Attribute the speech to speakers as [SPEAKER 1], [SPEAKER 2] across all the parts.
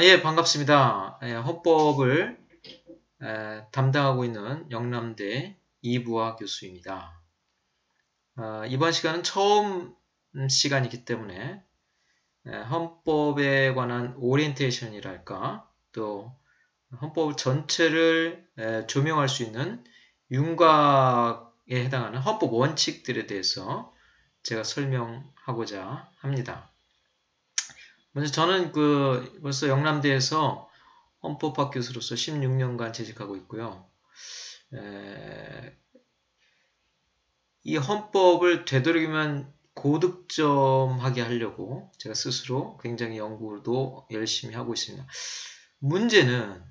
[SPEAKER 1] 예, 반갑습니다. 헌법을 담당하고 있는 영남대 이부하 교수입니다. 이번 시간은 처음 시간이기 때문에 헌법에 관한 오리엔테이션이랄까, 또 헌법 전체를 조명할 수 있는 윤곽에 해당하는 헌법 원칙들에 대해서 제가 설명하고자 합니다. 먼저 저는 벌써 영남대에서 헌법학 교수로서 16년간 재직하고 있고요. 이 헌법을 되도록이면 고득점하게 하려고 제가 스스로 굉장히 연구도 열심히 하고 있습니다. 문제는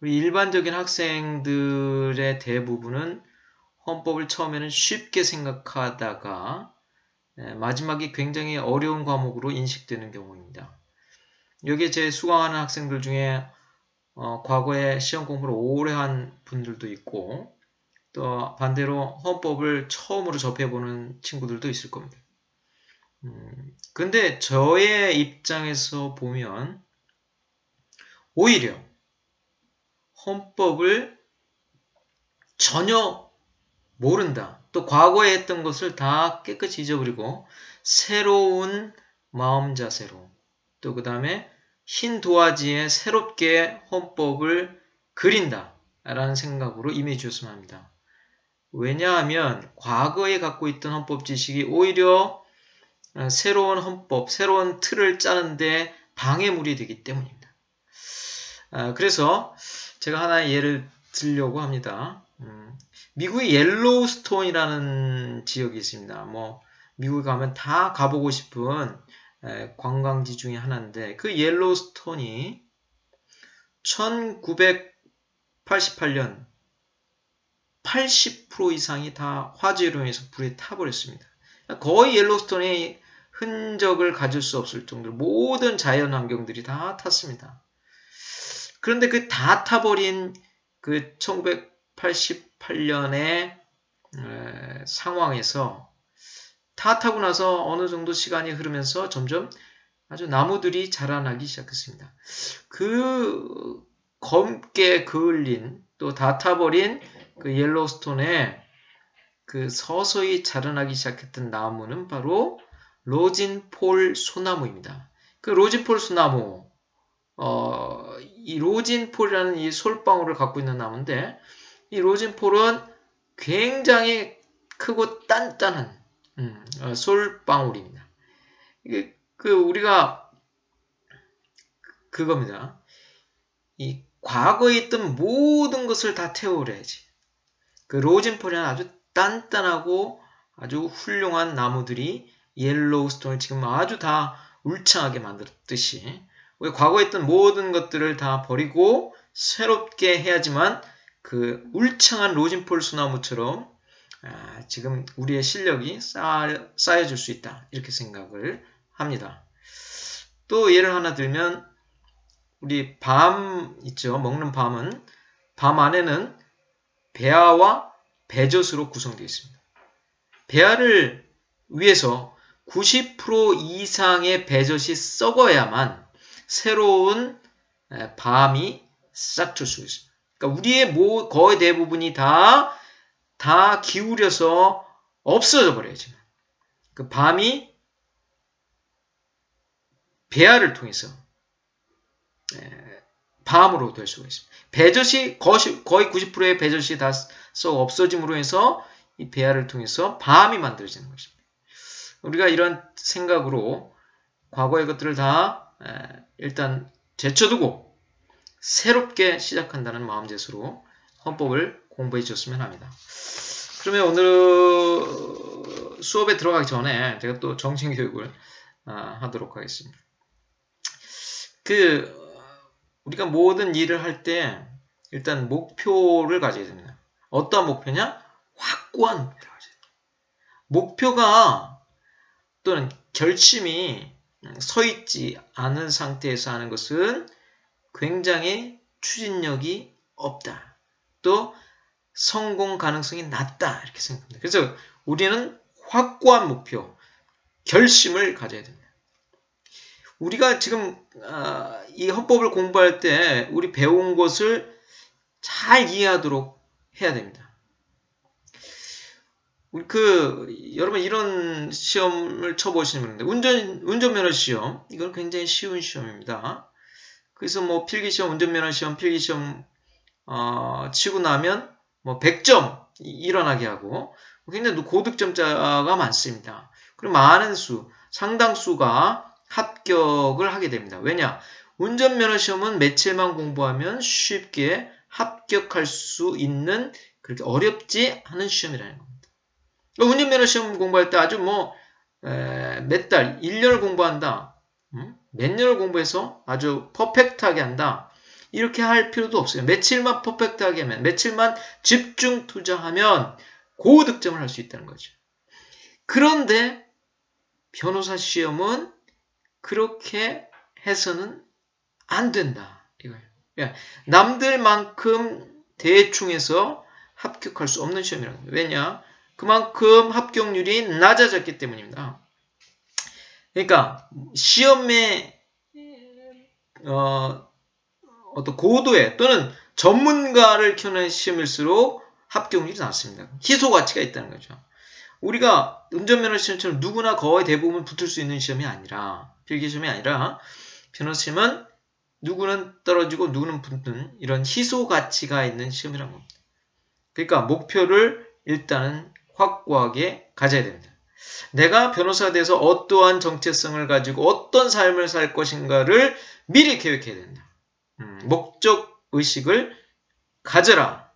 [SPEAKER 1] 우리 일반적인 학생들의 대부분은 헌법을 처음에는 쉽게 생각하다가 마지막에 굉장히 어려운 과목으로 인식되는 경우입니다. 여기에 제 수강하는 학생들 중에 과거에 시험 공부를 오래 한 분들도 있고, 또 반대로 헌법을 처음으로 접해보는 친구들도 있을 겁니다. 근데 저의 입장에서 보면 오히려 헌법을 전혀 모른다, 또 과거에 했던 것을 다 깨끗이 잊어버리고 새로운 마음 자세로, 또 그 다음에 흰 도화지에 새롭게 헌법을 그린다 라는 생각으로 임해 주셨으면 합니다. 왜냐하면 과거에 갖고 있던 헌법 지식이 오히려 새로운 헌법, 새로운 틀을 짜는데 방해물이 되기 때문입니다. 그래서 제가 하나의 예를 들려고 합니다. 미국의 옐로우스톤이라는 지역이 있습니다. 미국에 가면 다 가보고 싶은 관광지 중에 하나인데, 그 옐로우스톤이 1988년 80% 이상이 다 화재로 인해서 불에 타버렸습니다. 거의 옐로우스톤의 흔적을 가질 수 없을 정도로 모든 자연 환경들이 다 탔습니다. 그런데 그 다 타버린 그 1988년의 상황에서 다 타고 나서 어느 정도 시간이 흐르면서 점점 아주 나무들이 자라나기 시작했습니다. 그 검게 그을린, 또 다 타버린 그 옐로우스톤에 그 서서히 자라나기 시작했던 나무는 바로 로진폴 소나무입니다. 그 로진폴 소나무, 이 로진폴이라는 이 솔방울을 갖고 있는 나무인데, 이 로진폴은 굉장히 크고 단단한 솔방울입니다. 이게 우리가 그겁니다. 이 과거에 있던 모든 것을 다 태워버려야지. 그 로진폴이라는 아주 단단하고 아주 훌륭한 나무들이 옐로우스톤을 지금 아주 다 울창하게 만들었듯이, 우리 과거에 있던 모든 것들을 다 버리고 새롭게 해야지만 그 울창한 로진폴 소나무처럼 지금 우리의 실력이 쌓여질 수 있다, 이렇게 생각을 합니다. 또 예를 하나 들면, 우리 밤 있죠. 먹는 밤은, 밤 안에는 배아와 배젖으로 구성되어 있습니다. 배아를 위해서 90% 이상의 배젖이 썩어야만 새로운 밤이 싹틀 수 있습니다. 그러니까 우리의 거의 대부분이 다 기울여서 없어져 버려야지. 그 밤이 배아를 통해서 밤으로 될 수가 있습니다. 배젖이 거의 90%의 배젖이 다 썩 없어짐으로 해서 이 배아를 통해서 밤이 만들어지는 것입니다. 우리가 이런 생각으로 과거의 것들을 다 일단 제쳐두고 새롭게 시작한다는 마음제수로 헌법을 공부해 주셨으면 합니다. 그러면 오늘 수업에 들어가기 전에 제가 또 정신교육을 하도록 하겠습니다. 우리가 모든 일을 할 때 일단 목표를 가져야 됩니다. 어떤 목표냐? 확고한 목표를 가져야 됩니다. 목표가 또는 결심이 서 있지 않은 상태에서 하는 것은 굉장히 추진력이 없다, 또 성공 가능성이 낮다, 이렇게 생각합니다. 그래서 우리는 확고한 목표, 결심을 가져야 됩니다. 우리가 지금 이 헌법을 공부할 때 우리 배운 것을 잘 이해하도록 해야 됩니다. 여러분 이런 시험을 쳐보시는 분인데 운전면허 시험 이건 굉장히 쉬운 시험입니다. 그래서 뭐 필기시험, 운전면허 시험, 필기시험 치고 나면 뭐 100점 일어나게 하고 굉장히 고득점자가 많습니다. 그리고 많은 상당수가 합격을 하게 됩니다. 왜냐? 운전면허 시험은 며칠만 공부하면 쉽게 합격할 수 있는 그렇게 어렵지 않은 시험이라는 겁니다. 운전면허 시험 공부할 때 아주 몇 달, 1년을 공부한다. 몇 년을 공부해서 아주 퍼펙트하게 한다. 이렇게 할 필요도 없어요. 며칠만 퍼펙트하게 하면, 며칠만 집중 투자하면 고득점을 할 수 있다는 거죠. 그런데 변호사 시험은 그렇게 해서는 안 된다. 이거예요. 남들만큼 대충 해서 합격할 수 없는 시험이라는 거예요. 왜냐? 그만큼 합격률이 낮아졌기 때문입니다. 그러니까 시험의 어떤 고도의 또는 전문가를 키우는 시험일수록 합격률이 낮습니다. 희소 가치가 있다는 거죠. 우리가 운전면허 시험처럼 누구나 거의 대부분 붙을 수 있는 시험이 아니라 필기시험이 아니라 변호사 시험은 누구는 떨어지고 누구는 붙는 이런 희소 가치가 있는 시험이라는 겁니다. 그러니까 목표를 일단은 확고하게 가져야 됩니다. 내가 변호사가 돼서 어떠한 정체성을 가지고 어떤 삶을 살 것인가를 미리 계획해야 된다. 목적 의식을 가져라.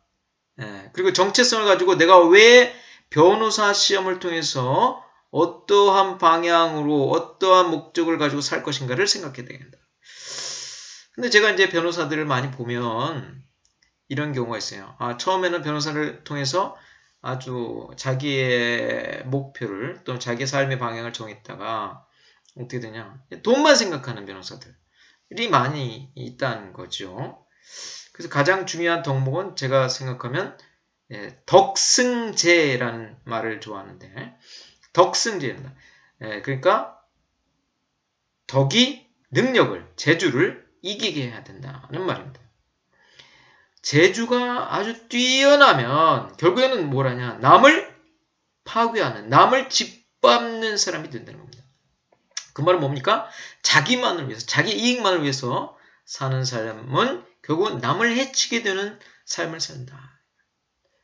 [SPEAKER 1] 그리고 정체성을 가지고 내가 왜 변호사 시험을 통해서 어떠한 방향으로 어떠한 목적을 가지고 살 것인가를 생각해야 된다. 근데 제가 이제 변호사들을 많이 보면 이런 경우가 있어요. 처음에는 변호사를 통해서 아주 자기의 목표를 또 자기의 삶의 방향을 정했다가 어떻게 되냐? 돈만 생각하는 변호사들이 많이 있다는 거죠. 그래서 가장 중요한 덕목은 제가 생각하면 덕승제라는 말을 좋아하는데 덕승제입니다. 그러니까 덕이 능력을, 재주를 이기게 해야 된다는 말입니다. 재주가 아주 뛰어나면 결국에는 뭐라냐? 남을 파괴하는, 남을 짓밟는 사람이 된다는 겁니다. 그 말은 뭡니까? 자기만을 위해서, 자기 이익만을 위해서 사는 사람은 결국은 남을 해치게 되는 삶을 산다.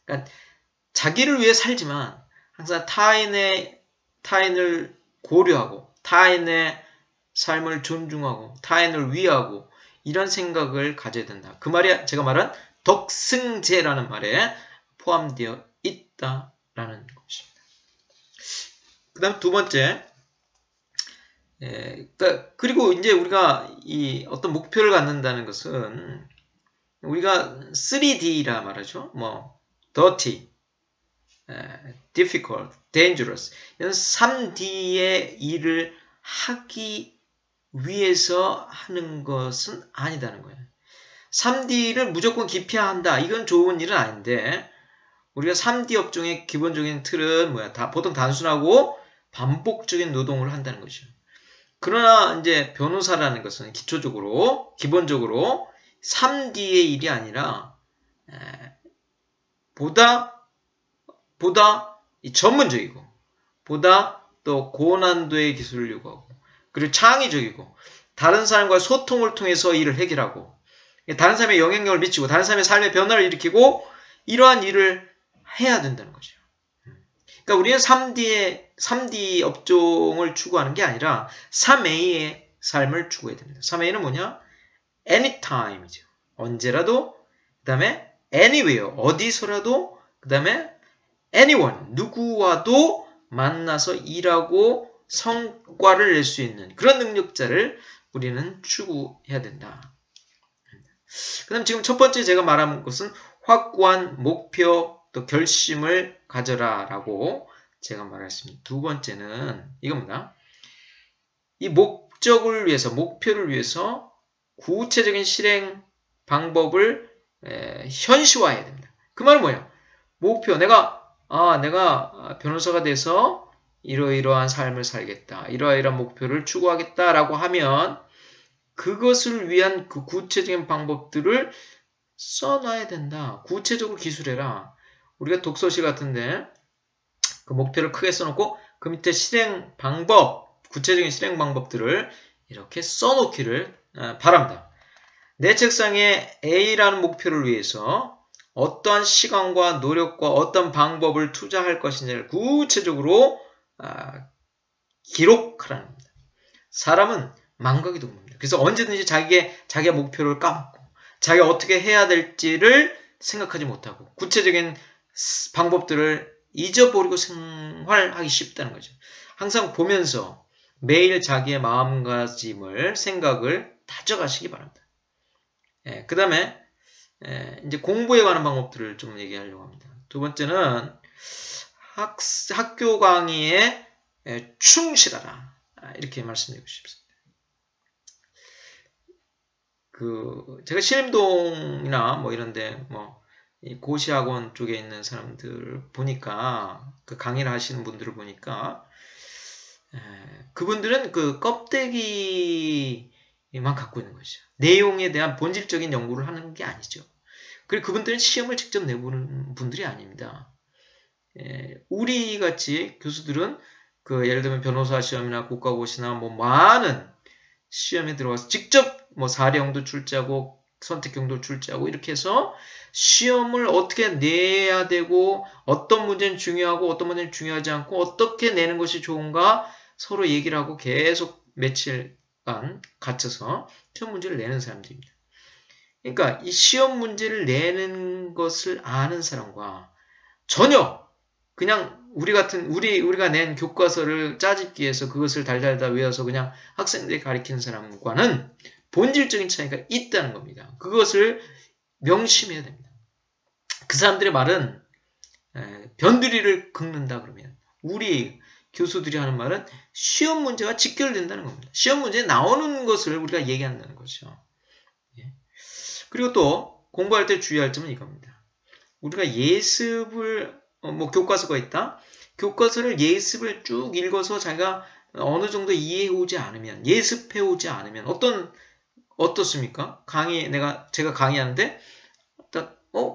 [SPEAKER 1] 그러니까 자기를 위해 살지만 항상 타인을 고려하고 타인의 삶을 존중하고 타인을 위하고 이런 생각을 가져야 된다. 그 말이 제가 말한 덕승제라는 말에 포함되어 있다라는 것입니다. 그 다음 두 번째, 그리고 이제 우리가 이 어떤 목표를 갖는다는 것은 우리가 3D라 말하죠. dirty, difficult, dangerous 이런 3D의 일을 하기 위해서 하는 것은 아니다는 거예요. 3D를 무조건 기피한다. 이건 좋은 일은 아닌데 우리가 3D 업종의 기본적인 틀은 보통 단순하고 반복적인 노동을 한다는 것이죠. 그러나 이제 변호사라는 것은 기본적으로 3D의 일이 아니라 보다 전문적이고 보다 또 고난도의 기술을 요구하고 그리고 창의적이고 다른 사람과 소통을 통해서 일을 해결하고 다른 사람의 영향력을 미치고 다른 사람의 삶의 변화를 일으키고 이러한 일을 해야 된다는 거죠. 그러니까 우리는 3D 업종을 추구하는 게 아니라 3A의 삶을 추구해야 됩니다. 3A는 뭐냐? anytime이죠. 언제라도, 그 다음에 anywhere, 어디서라도, 그 다음에 anyone, 누구와도 만나서 일하고 성과를 낼 수 있는 그런 능력자를 우리는 추구해야 된다. 그 다음 지금 첫 번째 제가 말한 것은 확고한 목표 또 결심을 가져라 라고 제가 말했습니다. 두 번째는 이겁니다. 이 목표를 위해서 구체적인 실행 방법을 현시화해야 됩니다. 그 말은 뭐예요? 목표, 내가 변호사가 돼서 이러이러한 삶을 살겠다. 이러이러한 목표를 추구하겠다라고 하면 그것을 위한 그 구체적인 방법들을 써놔야 된다. 구체적으로 기술해라. 우리가 독서실 같은데 그 목표를 크게 써놓고 그 밑에 실행 방법, 구체적인 실행 방법들을 이렇게 써놓기를 바랍니다. 내 책상에 A라는 목표를 위해서 어떠한 시간과 노력과 어떤 방법을 투자할 것인지를 구체적으로 기록하라는 겁니다. 사람은 망각이 돕니다. 그래서 언제든지 자기의 목표를 까먹고 자기가 어떻게 해야 될지를 생각하지 못하고 구체적인 방법들을 잊어버리고 생활하기 쉽다는 거죠. 항상 보면서 매일 자기의 마음가짐을 생각을 다져가시기 바랍니다. 그 다음에 이제 공부에 관한 방법들을 좀 얘기하려고 합니다. 두 번째는 학교 강의에 충실하라. 이렇게 말씀드리고 싶습니다. 제가 신림동이나 뭐 이런데 고시학원 쪽에 있는 사람들 보니까 그 강의를 하시는 분들을 보니까 그분들은 그 껍데기만 갖고 있는 것이죠. 내용에 대한 본질적인 연구를 하는 게 아니죠. 그리고 그분들은 시험을 직접 내보는 분들이 아닙니다. 우리 같이 교수들은 예를 들면 변호사 시험이나 국가고시나 많은 시험에 들어가서 직접 사례형도 출제하고 선택형도 출제하고 이렇게 해서 시험을 어떻게 내야 되고 어떤 문제는 중요하고 어떤 문제는 중요하지 않고 어떻게 내는 것이 좋은가 서로 얘기를 하고 계속 며칠간 갇혀서 시험 문제를 내는 사람들입니다. 그러니까 이 시험 문제를 내는 것을 아는 사람과 전혀 그냥 우리가 낸 교과서를 짜집기해서 그것을 달달달 외워서 그냥 학생들이 가르치는 사람과는 본질적인 차이가 있다는 겁니다. 그것을 명심해야 됩니다. 그 사람들의 말은 변두리를 긁는다 그러면 우리 교수들이 하는 말은 시험 문제가 직결된다는 겁니다. 시험 문제에 나오는 것을 우리가 얘기한다는 거죠. 그리고 또 공부할 때 주의할 점은 이겁니다. 우리가 예습을 교과서가 있다. 교과서를 예습을 쭉 읽어서 자기가 어느 정도 이해해 오지 않으면 예습해 오지 않으면 어떻습니까? 제가 강의하는데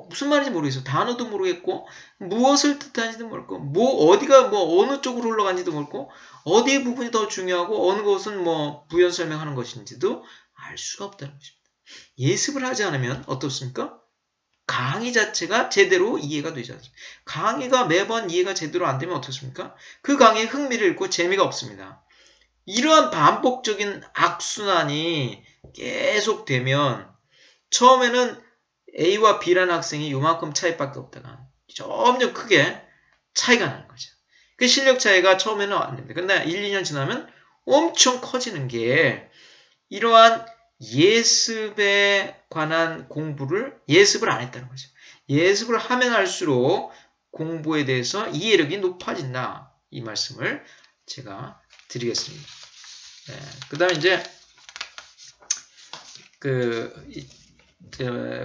[SPEAKER 1] 무슨 말인지 모르겠어요. 단어도 모르겠고 무엇을 뜻하는지도 모르고 어디가 어느 쪽으로 흘러가는지도 모르고 어디의 부분이 더 중요하고 어느 것은 부연 설명하는 것인지도 알 수가 없다는 것입니다. 예습을 하지 않으면 어떻습니까? 강의 자체가 제대로 이해가 되지 않습니다. 강의가 매번 이해가 제대로 안 되면 어떻습니까? 그 강의에 흥미를 잃고 재미가 없습니다. 이러한 반복적인 악순환이 계속 되면 처음에는 A와 B라는 학생이 요만큼 차이밖에 없다가 점점 크게 차이가 나는 거죠. 그 실력 차이가 처음에는 안 됩니다. 근데 1, 2년 지나면 엄청 커지는 게 이러한 예습에 관한 예습을 안 했다는 거죠. 예습을 하면 할수록 공부에 대해서 이해력이 높아진다. 이 말씀을 제가 드리겠습니다. 그 다음에 이제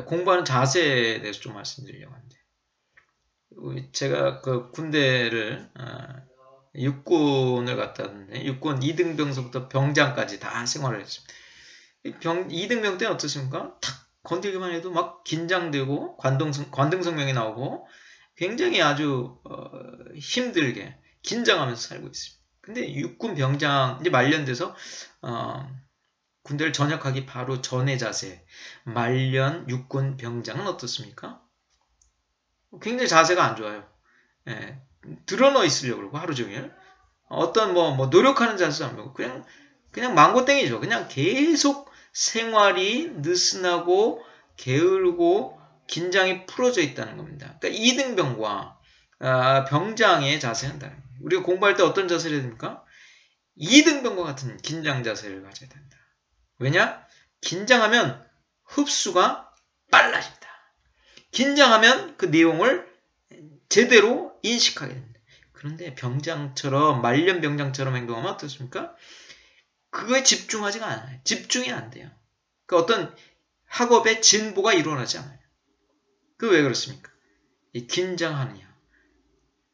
[SPEAKER 1] 공부하는 자세에 대해서 좀 말씀드리려고 하는데 제가 군대를 육군을 갔다 왔는데 육군 2등병서부터 병장까지 다 생활을 했습니다. 2등병 때는 어떻습니까? 탁 건들기만 해도 막 긴장되고 관등성명이 나오고 굉장히 아주 힘들게 긴장하면서 살고 있습니다. 근데 육군 병장 이제 말년돼서 군대를 전역하기 바로 전의 자세 말년 육군 병장은 어떻습니까? 굉장히 자세가 안 좋아요. 드러누워 있으려고 그러고 하루 종일 어떤 노력하는 자세도 안 보고 그냥 망고땡이죠. 그냥 계속 생활이 느슨하고 게으르고 긴장이 풀어져 있다는 겁니다. 그러니까 2등병과 병장의 자세는 다릅니다. 우리가 공부할 때 어떤 자세를 해야 됩니까? 2등병과 같은 긴장 자세를 가져야 된다. 왜냐? 긴장하면 흡수가 빨라진다. 긴장하면 그 내용을 제대로 인식하게 됩니다. 그런데 병장처럼 말년 병장처럼 행동하면 어떻습니까? 그거에 집중하지가 않아요. 집중이 안 돼요. 그 어떤 학업의 진보가 일어나지 않아요. 그 왜 그렇습니까? 이 긴장하느냐,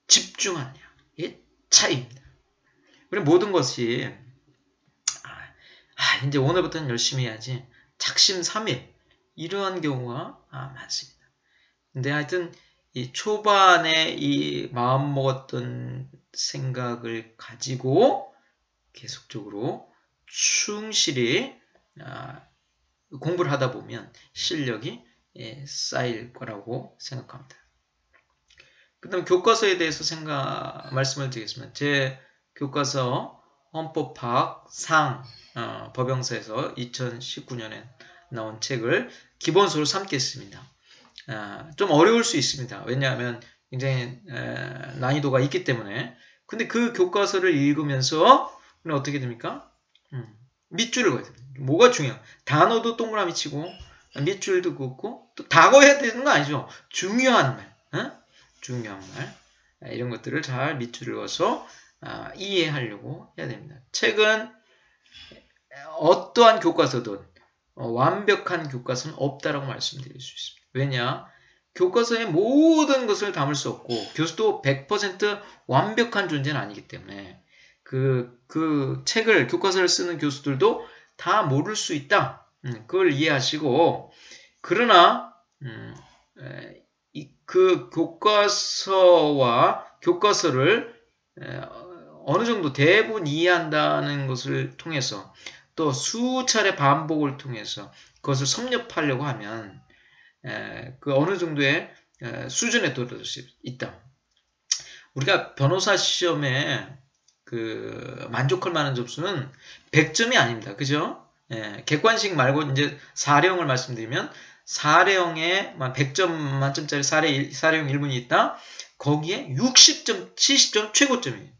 [SPEAKER 1] 집중하느냐, 이게 차이입니다. 그리고 모든 것이 이제 오늘부터는 열심히 해야지. 작심삼일 이러한 경우가 많습니다. 근데 하여튼 이 초반에 이 마음 먹었던 생각을 가지고 계속적으로 충실히 공부를 하다 보면 실력이 쌓일 거라고 생각합니다. 그 다음 교과서에 대해서 말씀을 드리겠습니다. 제 교과서 헌법학 상 법영사에서 2019년에 나온 책을 기본서로 삼겠습니다. 좀 어려울 수 있습니다. 왜냐하면 굉장히 난이도가 있기 때문에. 근데 그 교과서를 읽으면서 어떻게 됩니까? 밑줄을 그어야 됩니다. 뭐가 중요해요? 단어도 동그라미 치고 밑줄도 긋고 또 다 그어야 되는 거 아니죠? 중요한 말, 중요한 말 이런 것들을 잘 밑줄을 그어서 이해하려고 해야 됩니다. 책은 어떠한 교과서든 완벽한 교과서는 없다라고 말씀드릴 수 있습니다. 왜냐? 교과서의 모든 것을 담을 수 없고 교수도 100% 완벽한 존재는 아니기 때문에 그 책을 교과서를 쓰는 교수들도 다 모를 수 있다. 그걸 이해하시고 그러나 그 교과서와 교과서를 어느 정도 대부분 이해한다는 것을 통해서 또 수차례 반복을 통해서 그것을 섭렵하려고 하면 그 어느 정도의 수준에 도달할 수 있다. 우리가 변호사 시험에 만족할 만한 점수는 100점이 아닙니다. 그죠? 객관식 말고 이제 사례형을 말씀드리면 사례형에 100점 만점짜리 사례형 1문이 있다. 거기에 60점, 70점 최고점이에요.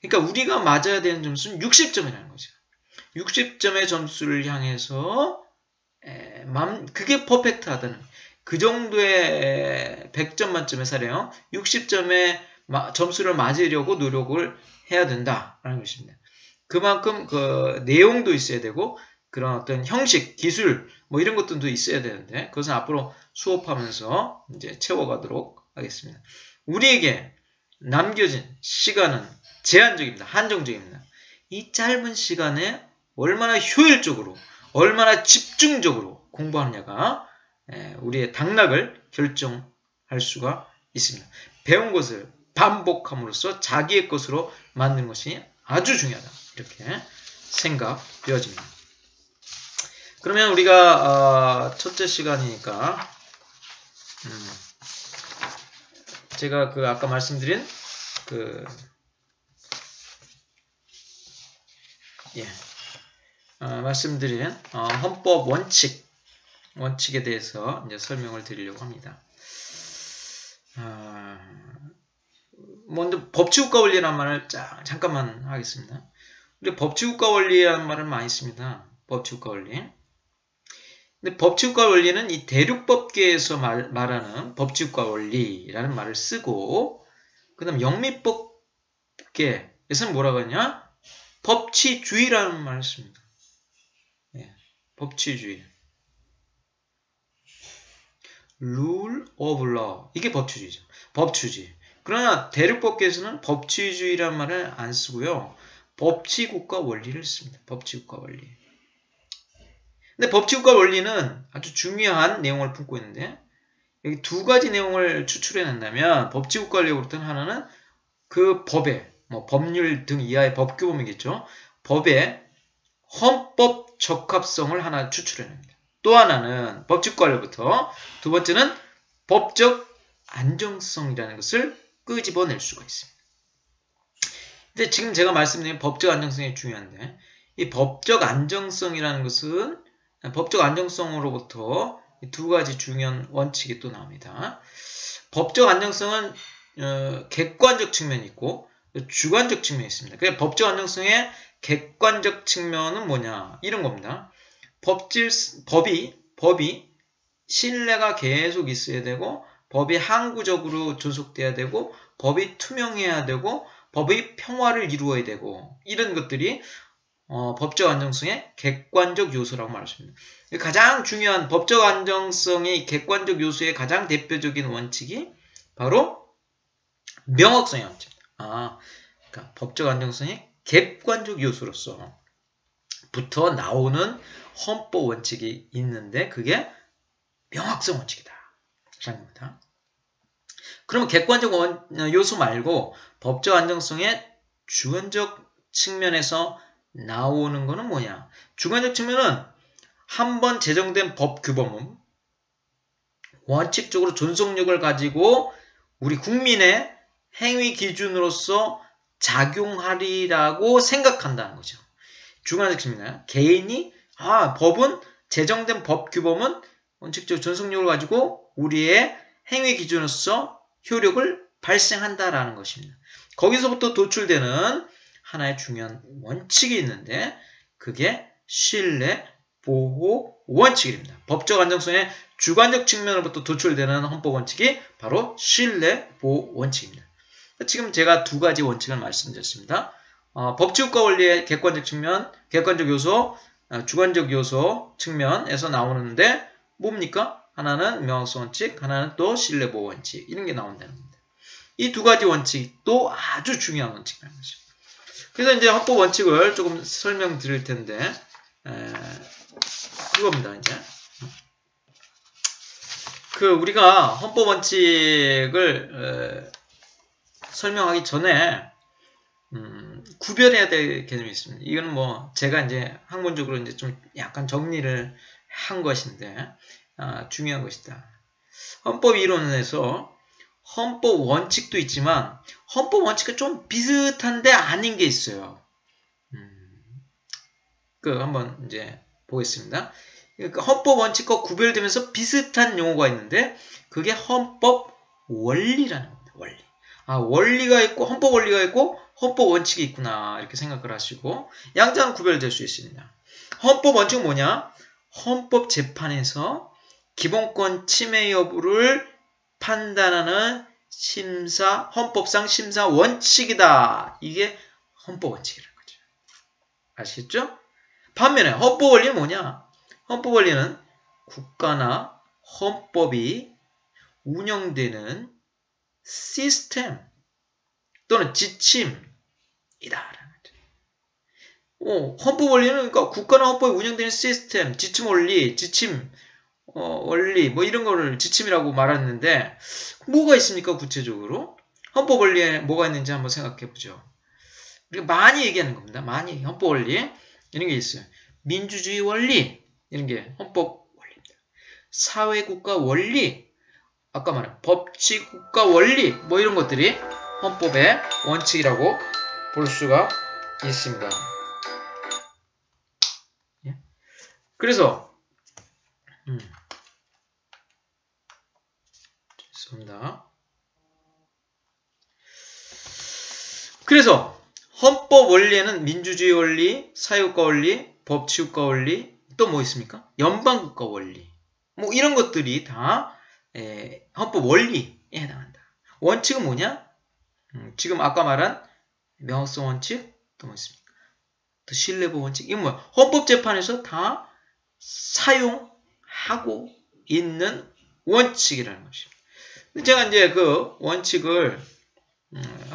[SPEAKER 1] 그러니까 우리가 맞아야 되는 점수는 60점이라는 거죠. 60점의 점수를 향해서 그게 퍼펙트하다는 그 정도의 100점 만점의 사례형 60점의 점수를 맞으려고 노력을 해야 된다라는 것입니다. 그만큼 그 내용도 있어야 되고 그런 어떤 형식, 기술 뭐 이런 것들도 있어야 되는데 그것은 앞으로 수업하면서 이제 채워가도록 하겠습니다. 우리에게 남겨진 시간은 제한적입니다. 한정적입니다. 이 짧은 시간에 얼마나 효율적으로, 얼마나 집중적으로 공부하느냐가 우리의 당락을 결정할 수가 있습니다. 배운 것을 반복함으로써 자기의 것으로 만드는 것이 아주 중요하다. 이렇게 생각되어집니다. 그러면 우리가 첫째 시간이니까 제가 아까 말씀드린 말씀드린 헌법 원칙에 대해서 이제 설명을 드리려고 합니다. 먼저 법치국가 원리라는 말을 잠깐만 하겠습니다. 우리 법치국가 원리라는 말을 많이 씁니다. 법치국가 원리. 근데 법치국가 원리는 이 대륙법계에서 말하는 법치국가 원리라는 말을 쓰고, 그 다음 영미법계에서는 뭐라고 하냐? 법치주의라는 말을 씁니다. 법치주의. Rule of law. 이게 법치주의죠. 법치주의. 그러나 대륙법계에서는 법치주의라는 말을 안 쓰고요. 법치국가 원리를 씁니다. 법치국가 원리. 근데 법치국가 원리는 아주 중요한 내용을 품고 있는데 여기 두 가지 내용을 추출해낸다면 법치국가 원리로부터 하나는 그 법의 법률 등 이하의 법규범이겠죠. 법의 헌법 적합성을 하나 추출해냅니다. 또 하나는 법치국가 원리부터 두 번째는 법적 안정성이라는 것을 끄집어낼 수가 있습니다. 근데 지금 제가 말씀드린 법적 안정성이 중요한데 이 법적 안정성이라는 것은 법적 안정성으로부터 두 가지 중요한 원칙이 또 나옵니다. 법적 안정성은 객관적 측면이 있고 주관적 측면이 있습니다. 그래서 법적 안정성의 객관적 측면은 뭐냐? 이런 겁니다. 법이 신뢰가 계속 있어야 되고 법이 항구적으로 존속돼야 되고 법이 투명해야 되고 법의 평화를 이루어야 되고 이런 것들이 법적 안정성의 객관적 요소라고 말했습니다. 가장 중요한 법적 안정성의 객관적 요소의 가장 대표적인 원칙이 바로 명확성의 원칙입니다. 그러니까 법적 안정성의 객관적 요소로서 부터 나오는 헌법 원칙이 있는데 그게 명확성 원칙이다. 라는 겁니다. 그러면 객관적 요소 말고 법적 안정성의 주관적 측면에서 나오는 거는 뭐냐? 주관적 측면은 한번 제정된 법 규범은 원칙적으로 존속력을 가지고 우리 국민의 행위 기준으로서 작용하리라고 생각한다는 거죠. 주관적 측면은 개인이 법은 제정된 법 규범은 원칙적 존속력을 가지고 우리의 행위 기준으로서 효력을 발생한다라는 것입니다. 거기서부터 도출되는 하나의 중요한 원칙이 있는데 그게 신뢰 보호 원칙입니다. 법적 안정성의 주관적 측면으로부터 도출되는 헌법 원칙이 바로 신뢰 보호 원칙입니다. 지금 제가 두 가지 원칙을 말씀드렸습니다. 법치국가 원리의 객관적 측면, 객관적 요소, 주관적 요소 측면에서 나오는데 뭡니까? 하나는 명확성 원칙, 하나는 또 신뢰 보호 원칙 이런 게 나온다는 겁니다. 이 두 가지 원칙도 아주 중요한 원칙이라는 거죠. 그래서 이제 헌법 원칙을 조금 설명드릴 텐데 이겁니다. 이제 우리가 헌법 원칙을 설명하기 전에 구별해야 될 개념이 있습니다. 이거는 뭐 제가 이제 학문적으로 이제 좀 약간 정리를 한 것인데 중요한 것이다. 헌법 이론에서 헌법 원칙도 있지만 헌법 원칙과 좀 비슷한데 아닌 게 있어요. 한번 이제 보겠습니다. 그러니까 헌법 원칙과 구별되면서 비슷한 용어가 있는데 그게 헌법 원리라는 겁니다. 원리. 원리가 있고 헌법 원리가 있고 헌법 원칙이 있구나 이렇게 생각을 하시고 양자는 구별될 수 있습니다. 헌법 원칙은 뭐냐? 헌법 재판에서 기본권 침해 여부를 판단하는 헌법상 심사 원칙이다. 이게 헌법 원칙이라는 거죠. 아시겠죠? 반면에 헌법 원리는 뭐냐? 헌법 원리는 국가나 헌법이 운영되는 시스템 또는 지침이다. 헌법 원리는 그러니까 국가나 헌법이 운영되는 시스템, 지침 원리, 원리 뭐 이런 거를 지침이라고 말하는데 뭐가 있습니까? 구체적으로 헌법 원리에 뭐가 있는지 한번 생각해 보죠. 우리가 많이 얘기하는 겁니다. 많이 헌법 원리 이런 게 있어요. 민주주의 원리 이런 게 헌법 원리입니다. 사회국가 원리 아까 말한 법치국가 원리 뭐 이런 것들이 헌법의 원칙이라고 볼 수가 있습니다. 그래서 죄송합니다. 그래서 헌법 원리에는 민주주의 원리, 사회국가 원리, 법치국가 원리 또 뭐 있습니까? 연방국가 원리 뭐 이런 것들이 다 헌법 원리에 해당한다. 원칙은 뭐냐? 지금 아까 말한 명확성 원칙 또 뭐 있습니까? 또 신뢰보호 원칙 이건 뭐야? 헌법재판에서 다 사용하고 있는 원칙이라는 것입니다. 제가 이제 그 원칙을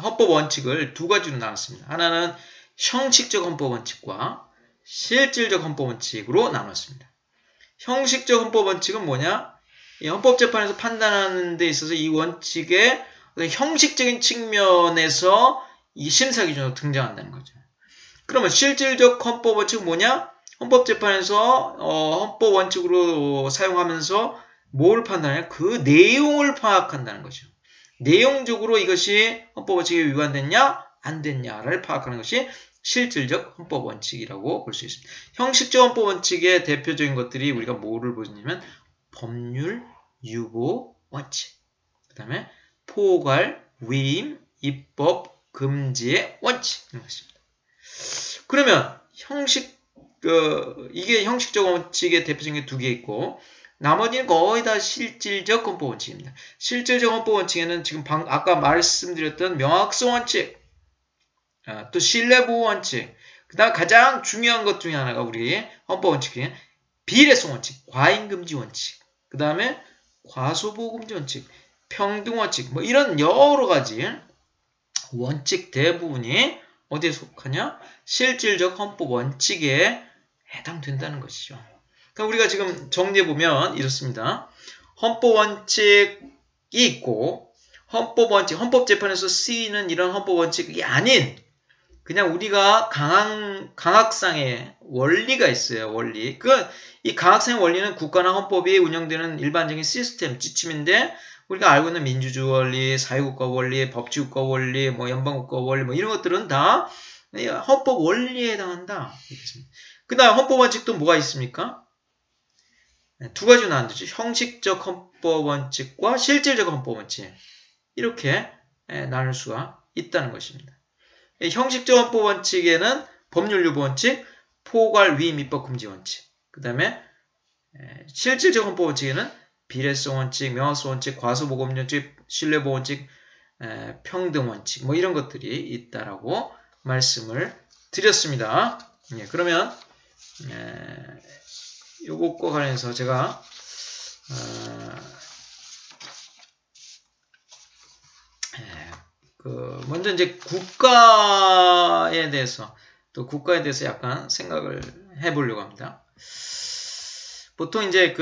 [SPEAKER 1] 헌법 원칙을 두 가지로 나눴습니다. 하나는 형식적 헌법 원칙과 실질적 헌법 원칙으로 나눴습니다. 형식적 헌법 원칙은 뭐냐? 이 헌법재판에서 판단하는 데 있어서 이 원칙의 형식적인 측면에서 이 심사 기준으로 등장한다는 거죠. 그러면 실질적 헌법 원칙은 뭐냐? 헌법재판에서 헌법 원칙으로 사용하면서 뭘 판단해요? 그 내용을 파악한다는 거죠. 내용적으로 이것이 헌법 원칙에 위반됐냐? 안 됐냐를 파악하는 것이 실질적 헌법 원칙이라고 볼 수 있습니다. 형식적 헌법 원칙의 대표적인 것들이 우리가 뭐를 보냐면 법률 유보 원칙, 그 다음에 포괄, 위임, 입법, 금지의 원칙 이런 것입니다. 그러면 이게 형식적 원칙의 대표적인 두 개 있고 나머지는 거의 다 실질적 헌법 원칙입니다. 실질적 헌법 원칙에는 지금 아까 말씀드렸던 명확성 원칙, 또 신뢰보호 원칙, 그 다음 가장 중요한 것 중에 하나가 우리 헌법 원칙이 비례성 원칙, 과잉금지 원칙, 그 다음에 과소보금지 원칙, 평등 원칙, 뭐 이런 여러 가지 원칙 대부분이 어디에 속하냐? 실질적 헌법 원칙에 해당된다는 것이죠. 그러니까 우리가 지금 정리해보면 이렇습니다. 헌법 원칙이 있고 헌법 원칙, 헌법재판에서 쓰이는 이런 헌법 원칙이 아닌 그냥 우리가 강학상의 원리가 있어요. 원리. 이 강학상의 원리는 국가나 헌법이 운영되는 일반적인 시스템, 지침인데 우리가 알고 있는 민주주의 원리, 사회국가 원리, 법치국가 원리, 뭐 연방국가 원리, 뭐 이런 것들은 다 헌법 원리에 해당한다. 그 다음 헌법 원칙도 뭐가 있습니까? 두 가지로 나누죠. 형식적 헌법 원칙과 실질적 헌법 원칙. 이렇게 나눌 수가 있다는 것입니다. 형식적 헌법 원칙에는 법률 유보 원칙, 포괄 위임 입법 금지 원칙. 그 다음에 실질적 헌법 원칙에는 비례성 원칙, 명확성 원칙, 과소보급 원칙, 신뢰보호 원칙, 평등 원칙 뭐 이런 것들이 있다라고 말씀을 드렸습니다. 그러면 요것과 관련해서 제가 먼저 이제 국가에 대해서 약간 생각을 해보려고 합니다. 보통 이제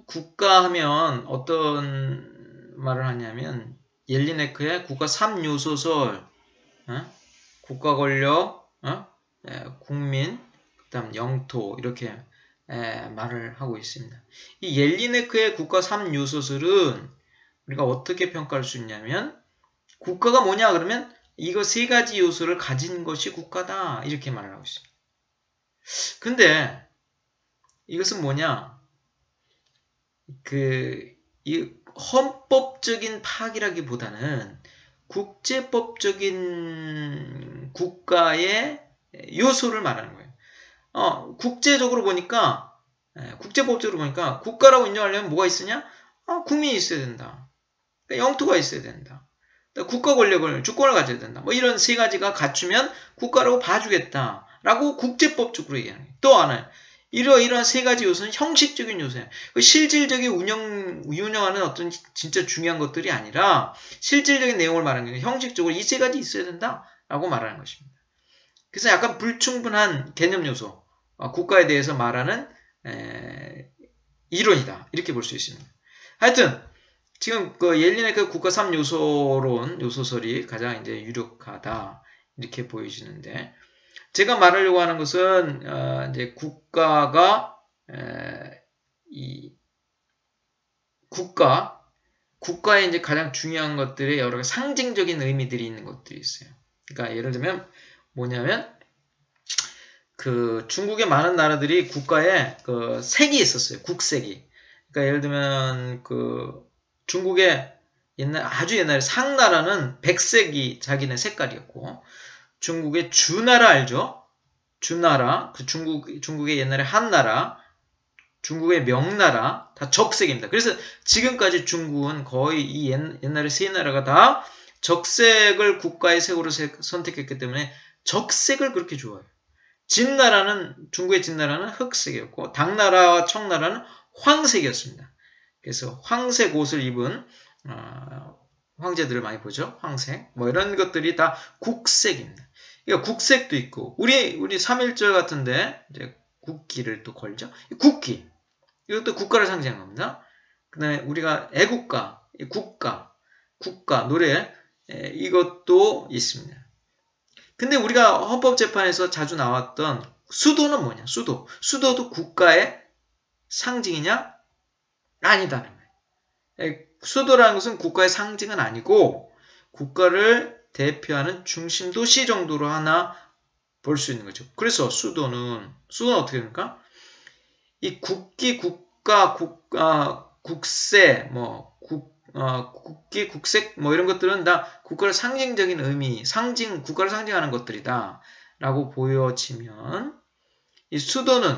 [SPEAKER 1] 국가 하면 어떤 말을 하냐면 옐리네크의 국가 3요소설, 국가 권력, 국민, 그다음 영토 이렇게 말을 하고 있습니다. 이 옐리네크의 국가 3요소설은 우리가 어떻게 평가할 수 있냐면 국가가 뭐냐 그러면 이거 세 가지 요소를 가진 것이 국가다 이렇게 말을 하고 있습니다. 근데 이것은 뭐냐 이 헌법적인 파악이라기보다는 국제법적인 국가의 요소를 말하는 거예요. 국제법적으로 보니까 국가라고 인정하려면 뭐가 있으냐? 국민이 있어야 된다. 영토가 있어야 된다. 국가 권력을, 주권을 가져야 된다. 뭐 이런 세 가지가 갖추면 국가라고 봐주겠다라고 국제법적으로 얘기하는 거예요. 또 하나, 이러한 세 가지 요소는 형식적인 요소예요. 실질적인 운영하는 어떤 진짜 중요한 것들이 아니라 실질적인 내용을 말하는 거예요. 형식적으로 이 세 가지 있어야 된다라고 말하는 것입니다. 그래서 약간 불충분한 개념 요소, 국가에 대해서 말하는 이론이다. 이렇게 볼 수 있습니다. 하여튼 지금 옐리네크 국가 3요소론 요소설이 가장 이제 유력하다 이렇게 보여지는데 제가 말하려고 하는 것은 이제 국가가 국가의 이제 가장 중요한 것들의 여러 가지 상징적인 의미들이 있는 것들이 있어요. 그러니까 예를 들면 뭐냐면 중국의 많은 나라들이 국가에 색이 있었어요. 국색이. 그러니까 예를 들면 중국의 아주 옛날에 상나라는 백색이 자기네 색깔이었고 중국의 주나라 알죠? 주나라, 중국의 옛날에 한나라, 중국의 명나라 다 적색입니다. 그래서 지금까지 중국은 거의 이 옛날에 세 나라가 다 적색을 국가의 색으로 선택했기 때문에 적색을 그렇게 좋아해요. 중국의 진나라는 흑색이었고 당나라와 청나라는 황색이었습니다. 그래서 황색 옷을 입은 황제들을 많이 보죠. 황색 뭐 이런 것들이 다 국색입니다. 그러니까 국색도 있고 우리 3.1절 같은데 이제 국기를 또 걸죠. 국기 이것도 국가를 상징하는 겁니다. 그다음에 우리가 애국가, 국가 노래 이것도 있습니다. 근데 우리가 헌법재판에서 자주 나왔던 수도는 뭐냐? 수도도 국가의 상징이냐? 아니다는 거예요. 수도라는 것은 국가의 상징은 아니고 국가를 대표하는 중심 도시 정도로 하나 볼 수 있는 거죠. 그래서 수도는 어떻게 됩니까? 이 국기, 국가, 국세, 국기, 국색 뭐 이런 것들은 다 국가를 상징적인 의미, 국가를 상징하는 것들이다 라고 보여지면 이 수도는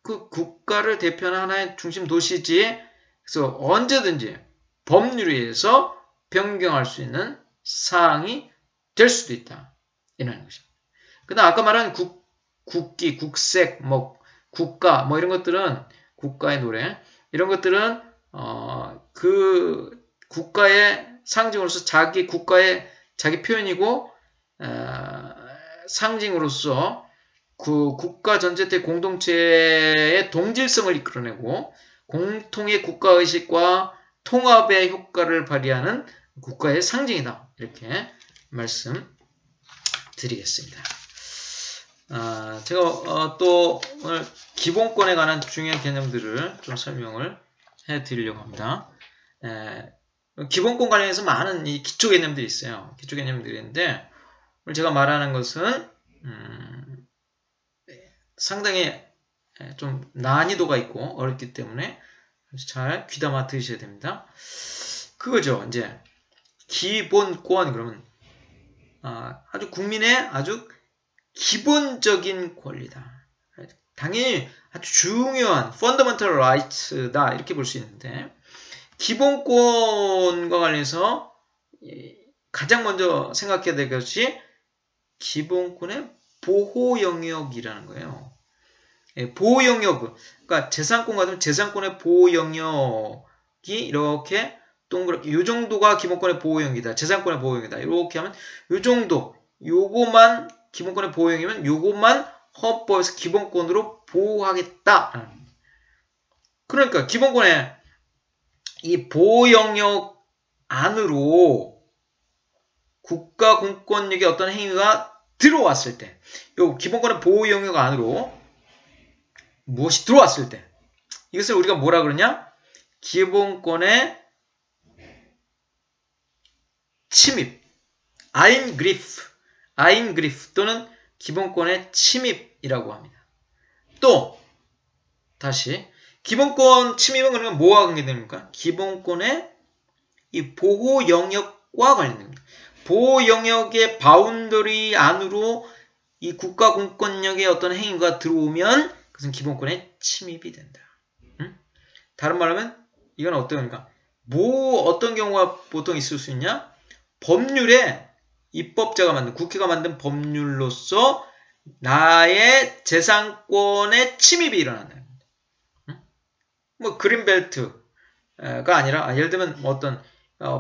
[SPEAKER 1] 국가를 대표하는 하나의 중심 도시지 그래서 언제든지 법률에 의해서 변경할 수 있는 사항이 될 수도 있다. 이라는 것입니다. 그 다음 아까 말한 국기, 국색, 국가 이런 것들은 국가의 노래 이런 것들은 국가의 상징으로서 자기 국가의 자기 표현이고 상징으로서 그 국가 전체의 공동체의 동질성을 이끌어내고 공통의 국가의식과 통합의 효과를 발휘하는 국가의 상징이다. 이렇게 말씀드리겠습니다. 제가 또 오늘 기본권에 관한 중요한 개념들을 좀 설명을 해드리려고 합니다. 기본권 관련해서 많은 이 기초 개념들이 있어요. 기초 개념들이 있는데 오늘 제가 말하는 것은 상당히 좀 난이도가 있고 어렵기 때문에 잘 귀담아 들으셔야 됩니다. 그거죠. 이제 기본권 그러면 아주 국민의 아주 기본적인 권리다. 당연히 아주 중요한 fundamental rights다 이렇게 볼 수 있는데 기본권과 관련해서 가장 먼저 생각해야 될 것이 기본권의 보호 영역이라는 거예요. 보호 영역, 그러니까 재산권 같으면 재산권의 보호 영역이 이렇게 동그랗게 이 정도가 기본권의 보호 영역이다. 재산권의 보호 영역이다. 이렇게 하면 이 정도, 요거만 기본권의 보호 영역이면 요것만 헌법에서 기본권으로 보호하겠다. 그러니까 기본권의 이 보호 영역 안으로 국가 공권력의 어떤 행위가 들어왔을 때, 요 기본권의 보호 영역 안으로 무엇이 들어왔을 때, 이것을 우리가 뭐라 그러냐? 기본권의 침입, Eingriff 또는 기본권의 침입이라고 합니다. 또 다시 기본권 침입은 그러면 뭐와 관계됩니까? 기본권의 이 보호 영역과 관련됩니다. 보호 영역의 바운더리 안으로 이 국가 공권력의 어떤 행위가 들어오면 그것은 기본권의 침입이 된다. 다른 말로 하면 이건 어떤가? 어떤 경우가 보통 있을 수 있냐? 법률에 입법자가 만든 국회가 만든 법률로서 나의 재산권의 침입이 일어난다. 뭐 그린벨트가 아니라 예를 들면 뭐 어떤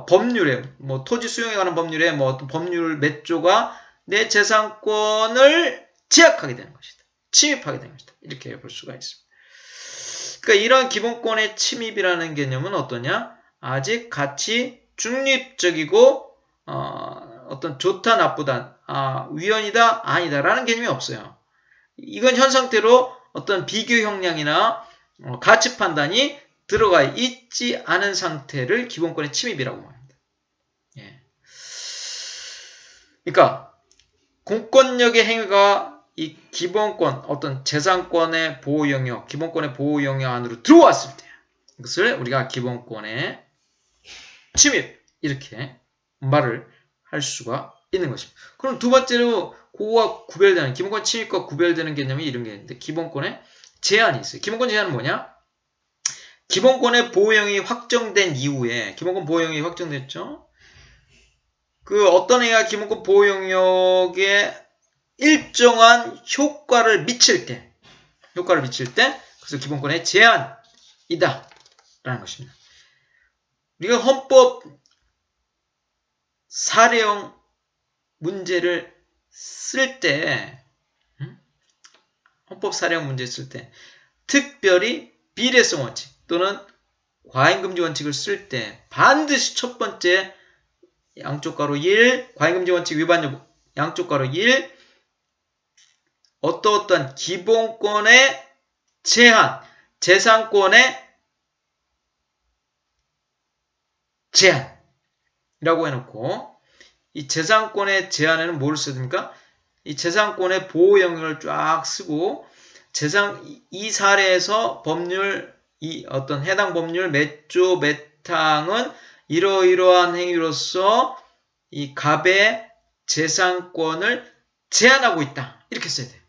[SPEAKER 1] 법률에 뭐 토지 수용에 관한 법률에 뭐 어떤 법률 몇 조가 내 재산권을 제약하게 되는 것이다. 침입하게 되는 것이다. 이렇게 볼 수가 있습니다. 그러니까 이런 기본권의 침입이라는 개념은 어떠냐? 아직 가치 중립적이고 어떤 좋다 나쁘다 위헌이다 아니다라는 개념이 없어요. 이건 현 상태로 어떤 비교 형량이나 가치 판단이 들어가 있지 않은 상태를 기본권의 침입이라고 말합니다. 예. 그러니까 공권력의 행위가 이 기본권, 어떤 재산권의 보호 영역, 기본권의 보호 영역 안으로 들어왔을 때 이것을 우리가 기본권의 침입 이렇게 말을 할 수가 있는 것입니다. 그럼 두 번째로 그거와 구별되는 기본권 침입과 구별되는 개념이 이런 게 있는데 기본권의 제한이 있어요. 기본권 제한은 뭐냐? 기본권의 보호영역이 확정된 이후에 기본권 보호영역이 확정됐죠. 그 어떤 애가 기본권 보호영역에 일정한 효과를 미칠 때 그래서 기본권의 제한이다 라는 것입니다. 우리가 헌법 사례형 문제를 쓸 때 헌법 사례형 문제 쓸 때 특별히 비례성 원칙 또는 과잉금지 원칙을 쓸 때 반드시 첫 번째 양쪽 가로 1 과잉금지 원칙 위반 여부 양쪽 가로 1 어떠한 기본권의 제한 재산권의 제한이라고 해놓고 이 재산권의 제한에는 뭘 써야 됩니까? 이 재산권의 보호 영역을 쫙 쓰고 이 사례에서 법률 이 어떤 해당 법률 몇 조 몇 항은 이러이러한 행위로서 이 갑의 재산권을 제한하고 있다. 이렇게 써야 돼요.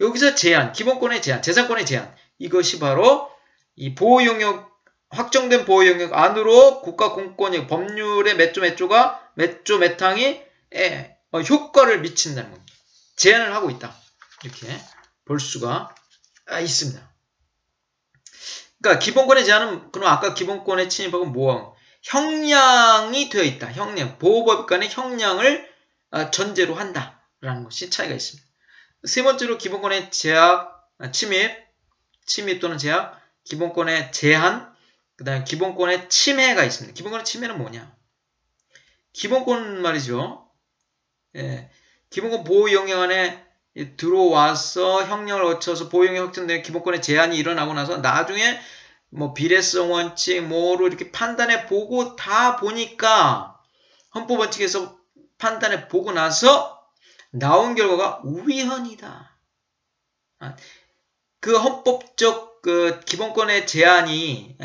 [SPEAKER 1] 여기서 제한, 기본권의 제한, 재산권의 제한 이것이 바로 이 보호 영역 확정된 보호 영역 안으로 국가 공권력 법률의 몇 조 몇 조가 몇 조 몇 항이 효과를 미친다는 겁니다. 제한을 하고 있다. 이렇게 볼 수가 있습니다. 그러니까 기본권의 제한은 그럼 아까 기본권의 침입하고 뭐하고 형량이 되어 있다. 형량. 보호법관의 형량을 전제로 한다라는 것이 차이가 있습니다. 세 번째로 기본권의 제약, 침입 또는 제약, 기본권의 제한, 그 다음에 기본권의 침해가 있습니다. 기본권의 침해는 뭐냐? 기본권 말이죠. 예, 기본권 보호 영역 안에 들어와서 형량을 거쳐서 보호 영역 확정되는 기본권의 제한이 일어나고 나서 나중에 뭐 비례성 원칙 뭐로 이렇게 판단해 보고 다 보니까 헌법 원칙에서 판단해 보고 나서 나온 결과가 우위헌이다. 그 헌법적 그 기본권의 제한이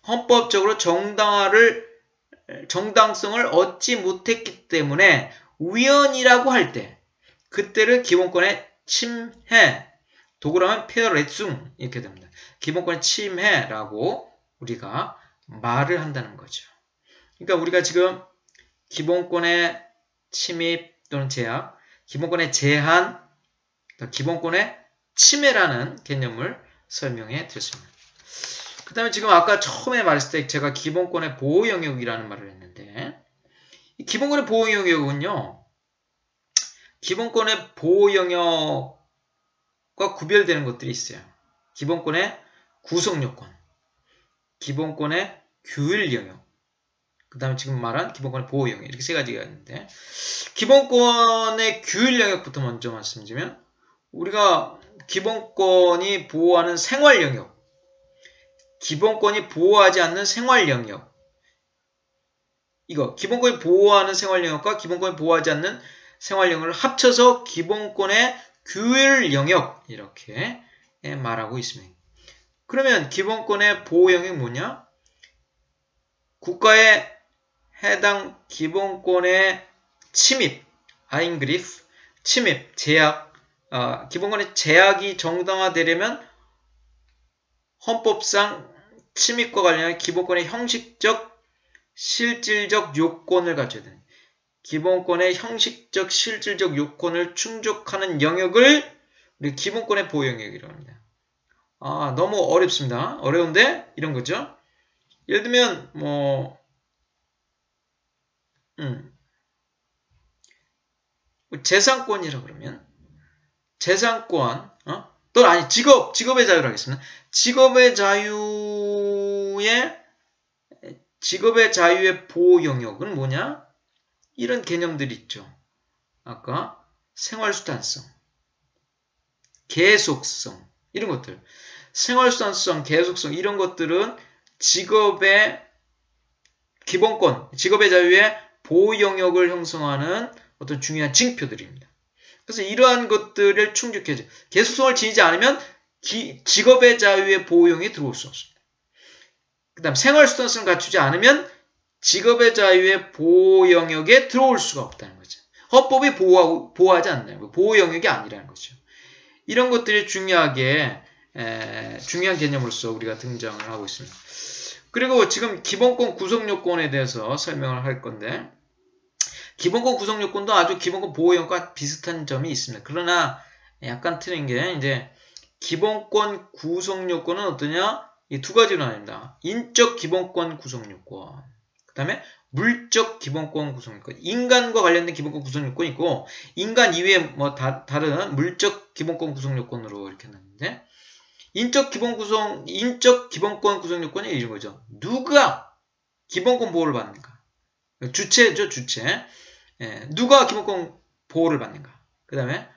[SPEAKER 1] 헌법적으로 정당성을 얻지 못했기 때문에 우위헌이라고 할 때 그때를 기본권의 침해, 도구라면 폐허레숭 이렇게 됩니다. 기본권의 침해라고 우리가 말을 한다는 거죠. 그러니까 우리가 지금 기본권의 침입 또는 제약, 기본권의 제한, 기본권의 침해라는 개념을 설명해 드렸습니다. 그 다음에 지금 아까 처음에 말했을 때 제가 기본권의 보호 영역이라는 말을 했는데 이 기본권의 보호 영역은요. 기본권의 보호 영역과 구별되는 것들이 있어요. 기본권의 구성 요건, 기본권의 규율 영역, 그 다음에 지금 말한 기본권의 보호 영역 이렇게 세 가지가 있는데 기본권의 규율 영역부터 먼저 말씀드리면 우리가 기본권이 보호하는 생활 영역, 기본권이 보호하지 않는 생활 영역 이거 기본권이 보호하는 생활 영역과 기본권이 보호하지 않는 생활 영역을 합쳐서 기본권의 규율 영역 이렇게 말하고 있습니다. 그러면 기본권의 보호 영역이 뭐냐? 국가의 해당 기본권의 침입, 아인그리프, 침입, 제약, 기본권의 제약이 정당화되려면 헌법상 침입과 관련한 기본권의 형식적, 실질적 요건을 갖춰야 됩니다. 기본권의 형식적, 실질적 요건을 충족하는 영역을 우리 기본권의 보호 영역이라고 합니다. 너무 어렵습니다. 어려운데 이런 거죠. 예를 들면 재산권이라 그러면 재산권, 또는 아니 직업의 자유를 하겠습니다. 직업의 자유의 보호 영역은 뭐냐? 이런 개념들이 있죠. 아까 생활수단성, 계속성 이런 것들, 생활수단성, 계속성 이런 것들은 직업의 기본권, 직업의 자유의 보호 영역을 형성하는 어떤 중요한 징표들입니다. 그래서 이러한 것들을 충족해야죠. 계속성을 지니지 않으면 직업의 자유의 보호 영역에 들어올 수 없습니다. 그 다음 생활수단성을 갖추지 않으면 직업의 자유의 보호 영역에 들어올 수가 없다는 거죠. 헌법이 보호하지 않나요? 보호 영역이 아니라는 거죠. 이런 것들이 중요한 개념으로서 우리가 등장을 하고 있습니다. 그리고 지금 기본권 구성 요건에 대해서 설명을 할 건데 기본권 구성 요건도 아주 기본권 보호 영역과 비슷한 점이 있습니다. 그러나 약간 틀린 게 이제 기본권 구성 요건은 어떠냐? 이 두 가지로 나뉩니다. 인적 기본권 구성 요건, 그 다음에 물적 기본권 구성 요건. 인간과 관련된 기본권 구성 요건이 있고 인간 이외에 다른 물적 기본권 구성 요건으로 이렇게 나뉘는데 인적 기본권 구성 요건이 이런 거죠. 누가 기본권 보호를 받는가? 주체죠, 주체. 누가 기본권 보호를 받는가? 그 다음에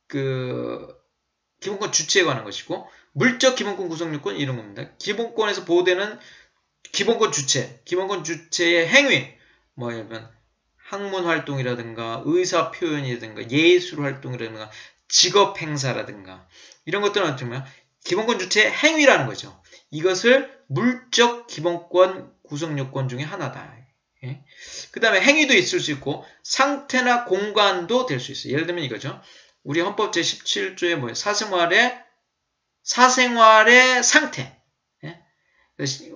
[SPEAKER 1] 기본권 주체에 관한 것이고 물적 기본권 구성 요건 이런 겁니다. 기본권에서 보호되는 기본권 주체의 행위, 예를 들면 학문 활동이라든가 의사 표현이라든가 예술 활동이라든가 직업 행사라든가 이런 것들은 어떻게 보면 기본권 주체의 행위라는 거죠. 이것을 물적 기본권 구성 요건 중에 하나다. 그 다음에 행위도 있을 수 있고 상태나 공간도 될 수 있어요. 예를 들면 이거죠. 우리 헌법 제17조에 뭐예요? 사생활의 상태.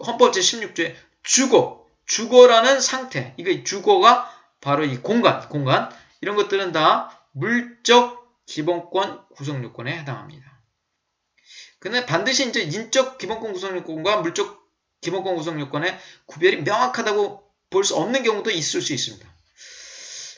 [SPEAKER 1] 헌법 제16조에 주거라는 상태. 이거 주거가 바로 이 공간. 이런 것들은 다 물적 기본권 구성 요건에 해당합니다. 근데 반드시 이제 인적 기본권 구성 요건과 물적 기본권 구성 요건의 구별이 명확하다고 볼 수 없는 경우도 있을 수 있습니다.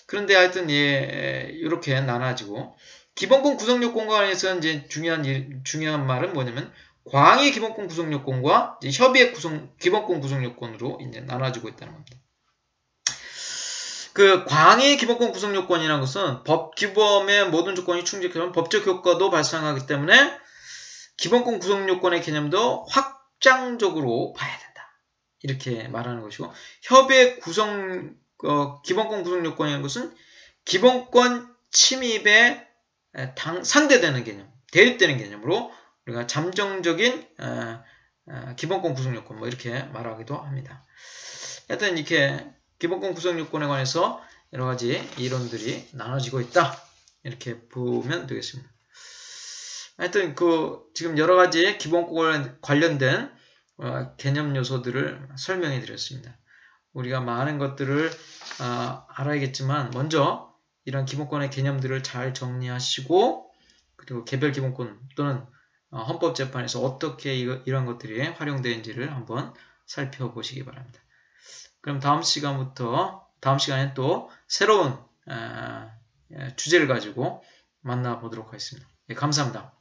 [SPEAKER 1] 그런데 하여튼 이렇게 나눠지고 기본권 구성 요건과 관해서 이제 중요한 말은 뭐냐면 광의 기본권 구성 요건과 이제 협의의 기본권 구성 요건으로 이제 나눠지고 있다는 겁니다. 그 광의 기본권 구성 요건이라는 것은 법 규범의 모든 조건이 충족하면 법적 효과도 발생하기 때문에 기본권 구성 요건의 개념도 확장적으로 봐야 된다. 이렇게 말하는 것이고 협의의 기본권 구성 요건이라는 것은 기본권 침입에 상대되는 개념, 대립되는 개념으로 우리가 잠정적인 기본권 구성 요건 뭐 이렇게 말하기도 합니다. 하여튼 이렇게 기본권 구성 요건에 관해서 여러 가지 이론들이 나눠지고 있다. 이렇게 보면 되겠습니다. 하여튼 지금 여러 가지 기본권 관련된 개념 요소들을 설명해 드렸습니다. 우리가 많은 것들을 알아야겠지만 먼저 이런 기본권의 개념들을 잘 정리하시고 그리고 개별 기본권 또는 헌법재판에서 어떻게 이런 것들이 활용되는지를 한번 살펴보시기 바랍니다. 그럼 다음 시간에 또 새로운 주제를 가지고 만나보도록 하겠습니다. 감사합니다.